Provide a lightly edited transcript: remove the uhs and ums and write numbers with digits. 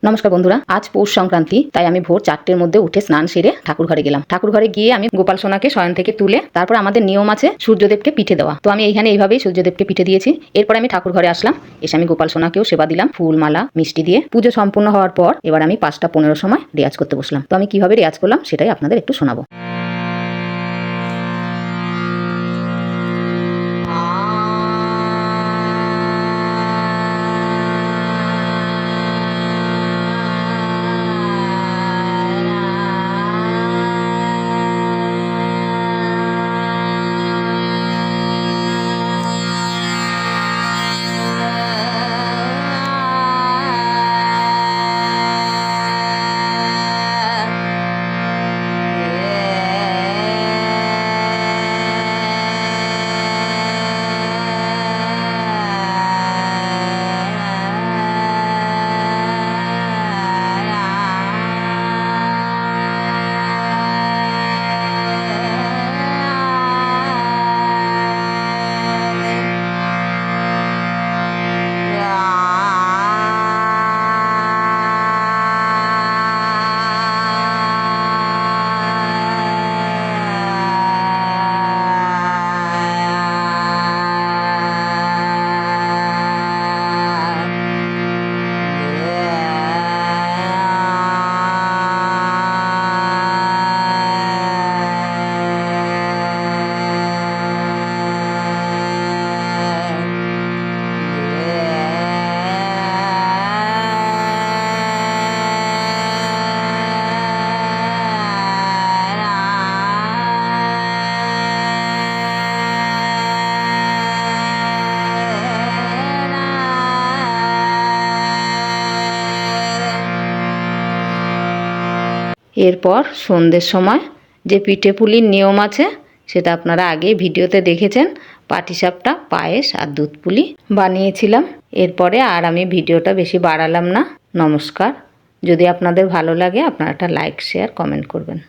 নমস্কার বন্ধুরা, আজ পৌষ সংক্রান্তি, তাই আমি ভোর 4টের মধ্যে উঠে স্নান সেরে ঠাকুর ঘরে গেলাম। ঠাকুর ঘরে গিয়ে আমি গোপাল সোনাকে শয়ন থেকে তুলে তারপর আমাদের নিয়ম আছে সূর্যদেবকে পিঠে দেওয়া। তো আমি এইখানে এইভাবেই সূর্যদেবকে পিঠে দিয়েছি। এরপর আমি ঠাকুর ঘরে আসলাম, এসে আমি গোপাল সোনাকেও সেবা দিলাম, ফুল মালা মিষ্টি দিয়ে। পুজো সম্পূর্ণ হওয়ার পর এবার আমি 5টা 15 সময় রেয়াজ করতে বসলাম। তো আমি কিভাবে রেয়াজ করলাম সেটাই আপনাদের একটু শোনাবো। এরপর সন্ধ্যের সময় যে পিঠে পুলির নিয়ম আছে সেটা আপনারা আগে ভিডিওতে দেখেছেন। পাটিসাপটা, পায়েস আর দুধ পুলি বানিয়েছিলাম। এরপরে আর আমি ভিডিওটা বেশি বাড়ালাম না। নমস্কার। যদি আপনাদের ভালো লাগে আপনারা একটা লাইক, শেয়ার, কমেন্ট করবেন।